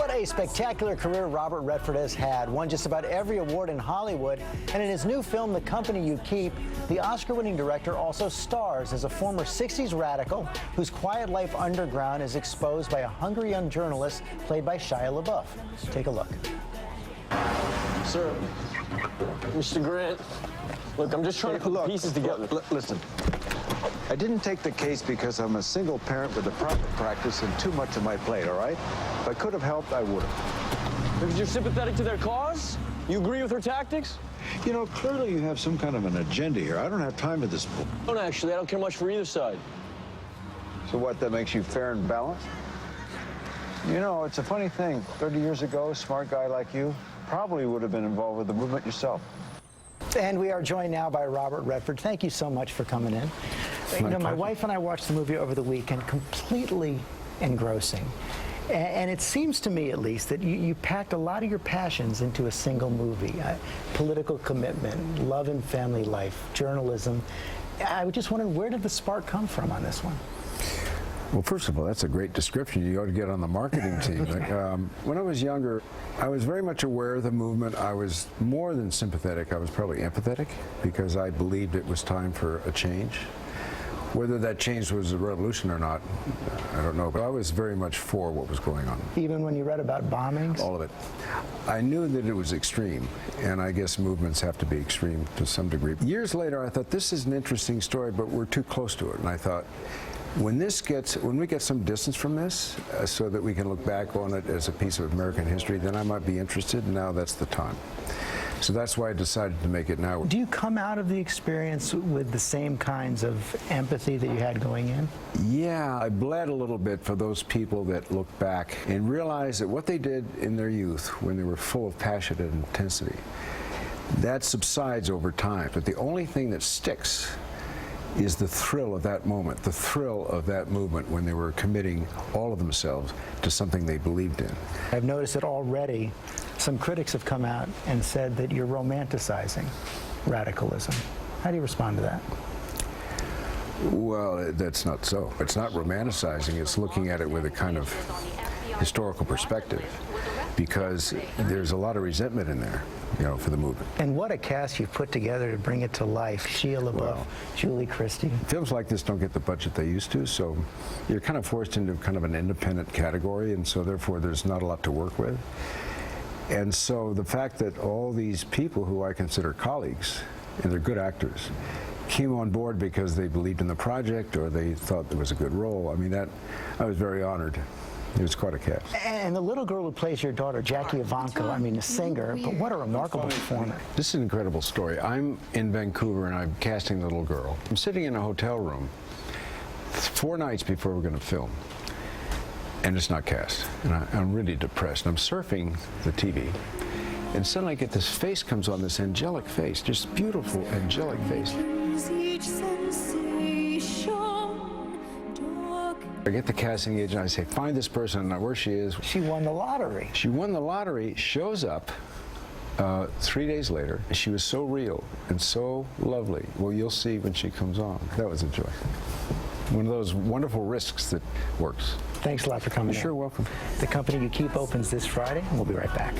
What a spectacular career Robert Redford has had. Won just about every award in Hollywood. And in his new film, The Company You Keep, the Oscar-winning director also stars as a former 60s radical whose quiet life underground is exposed by a hungry young journalist played by Shia LaBeouf. Take a look. Sir, Mr. Grant, look, I'm just trying to put the pieces together. Listen, I didn't take the case because I'm a single parent with a private practice and too much on my plate, all right? If I could have helped, I would have. Because you're sympathetic to their cause? You agree with their tactics? You know, clearly you have some kind of an agenda here. I don't have time for this. Don't actually. I don't care much for either side. So what, that makes you fair and balanced? You know, it's a funny thing. 30 years ago, a smart guy like you probably would have been involved with the movement yourself. And we are joined now by Robert Redford. Thank you so much for coming in. My wife and I watched the movie over the weekend, completely engrossing. And it seems to me, at least, that you packed a lot of your passions into a single movie. Political commitment, love and family life, journalism. I was just wondering, where did the spark come from on this one? Well, first of all, that's a great description. You ought to get on the marketing team. When I was younger, I was very much aware of the movement. I was more than sympathetic. I was probably empathetic because I believed it was time for a change. Whether that change was a revolution or not, I don't know, but I was very much for what was going on. Even when you read about bombings? All of it. I knew that it was extreme, and I guess movements have to be extreme to some degree. Years later, I thought, this is an interesting story, but we're too close to it, and I thought, when we get some distance from this, so that we can look back on it as a piece of American history, then I might be interested. Now that's the time. So that's why I decided to make it now. Do you come out of the experience with the same kinds of empathy that you had going in? Yeah, I bled a little bit for those people that look back and realize that what they did in their youth, when they were full of passion and intensity, that subsides over time. But the only thing that sticks is the thrill of that moment, the thrill of that movement when they were committing all of themselves to something they believed in. I've noticed that already some critics have come out and said that you're romanticizing radicalism. How do you respond to that? Well, that's not so. It's not romanticizing, it's looking at it with a kind of historical perspective, because there's a lot of resentment in there, you know, for the movement. And what a cast you've put together to bring it to life. Shia LaBeouf, Well, Julie Christie. Films like this don't get the budget they used to, so you're kind of forced into kind of an independent category, and so therefore there's not a lot to work with. And so the fact that all these people who I consider colleagues, and they're good actors, came on board because they believed in the project or they thought there was a good role, I mean, that I was very honored. It was quite a cast. And the little girl who plays your daughter, Jackie Ivanko, I mean, a singer, but what a remarkable performance. This is an incredible story. I'm in Vancouver and I'm casting the little girl. I'm sitting in a hotel room 4 nights before we're going to film, and it's not cast. And I'm really depressed. I'm surfing the TV, and suddenly I get this face comes on, this angelic face, just beautiful angelic face. I get the casting agent, I say, find this person, and where she is. She won the lottery. She won the lottery, shows up 3 days later. She was so real and so lovely. Well, you'll see when she comes on. That was a joy. One of those wonderful risks that works. Thanks a lot for coming in. You're sure welcome. The Company You Keep opens this Friday, and we'll be right back.